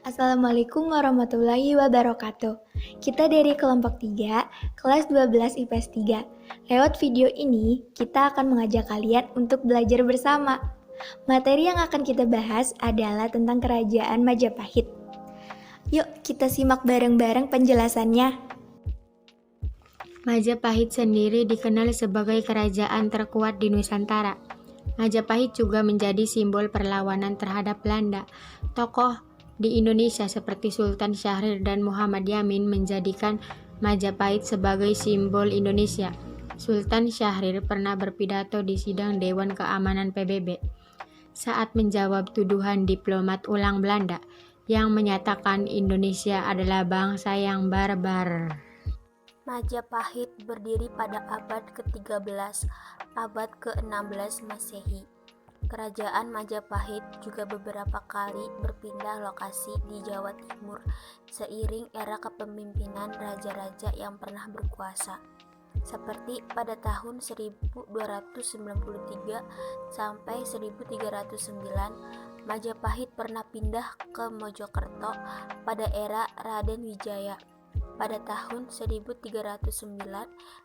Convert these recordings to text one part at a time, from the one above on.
Assalamualaikum warahmatullahi wabarakatuh. Kita dari kelompok 3, kelas 12 IPS 3. Lewat video ini, kita akan mengajak kalian untuk belajar bersama. Materi yang akan kita bahas adalah tentang Kerajaan Majapahit. Yuk, kita simak bareng-bareng penjelasannya. Majapahit sendiri dikenal sebagai kerajaan terkuat di Nusantara. Majapahit juga menjadi simbol perlawanan terhadap Belanda. Tokoh di Indonesia seperti Sultan Syahrir dan Muhammad Yamin menjadikan Majapahit sebagai simbol Indonesia. Sultan Syahrir pernah berpidato di sidang Dewan Keamanan PBB saat menjawab tuduhan diplomat ulang Belanda yang menyatakan Indonesia adalah bangsa yang barbar. Majapahit berdiri pada abad ke-13, abad ke-16 Masehi. Kerajaan Majapahit juga beberapa kali berpindah lokasi di Jawa Timur seiring era kepemimpinan raja-raja yang pernah berkuasa. Seperti pada tahun 1293 sampai 1309, Majapahit pernah pindah ke Mojokerto pada era Raden Wijaya. Pada tahun 1309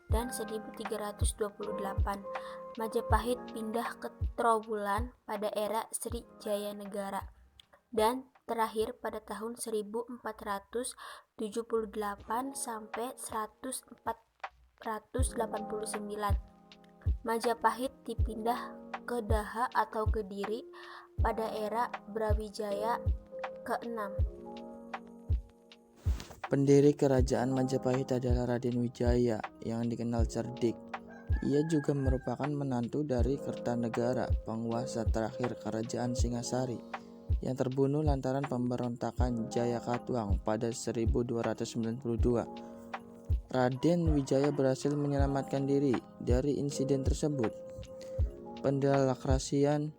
dan 1328, Majapahit pindah ke Trowulan pada era Sri Jayanegara. Dan terakhir pada tahun 1478 sampai 1489, Majapahit dipindah ke Daha atau Kediri pada era Brawijaya ke-6. Pendiri kerajaan Majapahit adalah Raden Wijaya yang dikenal cerdik. Ia juga merupakan menantu dari Kertanegara, penguasa terakhir kerajaan Singasari, yang terbunuh lantaran pemberontakan Jayakatwang pada 1292. Raden Wijaya berhasil menyelamatkan diri dari insiden tersebut. Pendelakrasian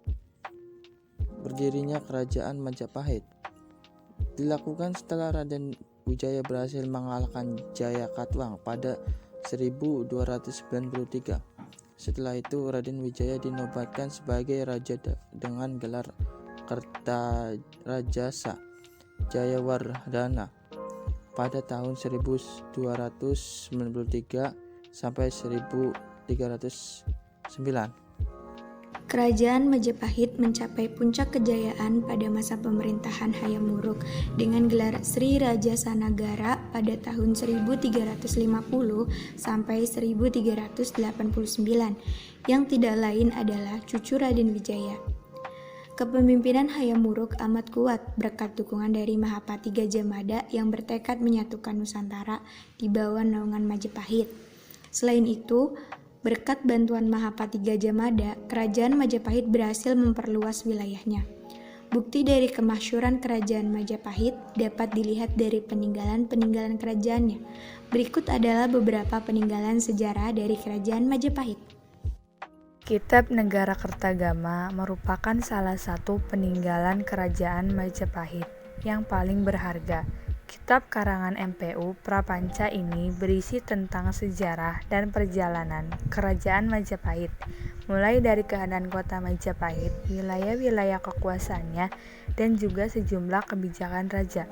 berdirinya kerajaan Majapahit dilakukan setelah Raden Wijaya berhasil mengalahkan Jayakatwang pada 1293. Setelah itu Raden Wijaya dinobatkan sebagai raja dengan gelar Kertarajasa Jayawardhana pada tahun 1293 sampai 1309. Kerajaan Majapahit mencapai puncak kejayaan pada masa pemerintahan Hayam Wuruk dengan gelar Sri Raja Sanagara pada tahun 1350 sampai 1389, yang tidak lain adalah cucu Raden Wijaya. Kepemimpinan Hayam Wuruk amat kuat berkat dukungan dari Mahapati Gajah Mada yang bertekad menyatukan Nusantara di bawah naungan Majapahit. Selain itu, berkat bantuan Mahapati Gajah Mada, kerajaan Majapahit berhasil memperluas wilayahnya. Bukti dari kemasyhuran kerajaan Majapahit dapat dilihat dari peninggalan-peninggalan kerajaannya. Berikut adalah beberapa peninggalan sejarah dari kerajaan Majapahit. Kitab Negara Kertagama merupakan salah satu peninggalan kerajaan Majapahit yang paling berharga. Kitab karangan MPU Prapanca ini berisi tentang sejarah dan perjalanan Kerajaan Majapahit, mulai dari keadaan kota Majapahit, wilayah-wilayah kekuasaannya, dan juga sejumlah kebijakan raja.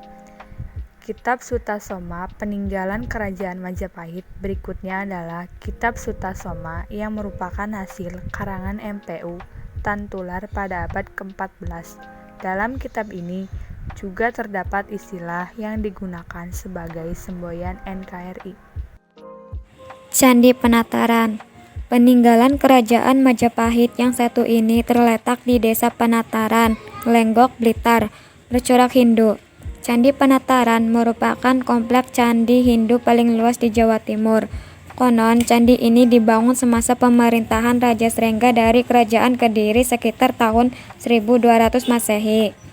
Kitab Sutasoma peninggalan Kerajaan Majapahit berikutnya adalah Kitab Sutasoma yang merupakan hasil karangan MPU Tantular pada abad ke-14. Dalam kitab ini juga terdapat istilah yang digunakan sebagai semboyan NKRI. Candi Penataran. Peninggalan Kerajaan Majapahit yang satu ini terletak di Desa Penataran, Lenggok, Blitar, bercorak Hindu. Candi Penataran merupakan kompleks candi Hindu paling luas di Jawa Timur. Konon, candi ini dibangun semasa pemerintahan Raja Srengga dari Kerajaan Kediri sekitar tahun 1200 Masehi.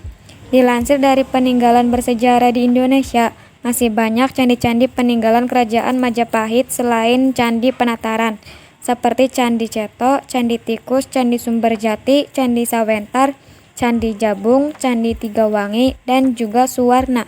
Dilansir dari peninggalan bersejarah di Indonesia, masih banyak candi-candi peninggalan kerajaan Majapahit selain Candi Penataran, seperti Candi Ceto, Candi Tikus, Candi Sumberjati, Candi Sawentar, Candi Jabung, Candi Tigawangi, dan juga Suwarna.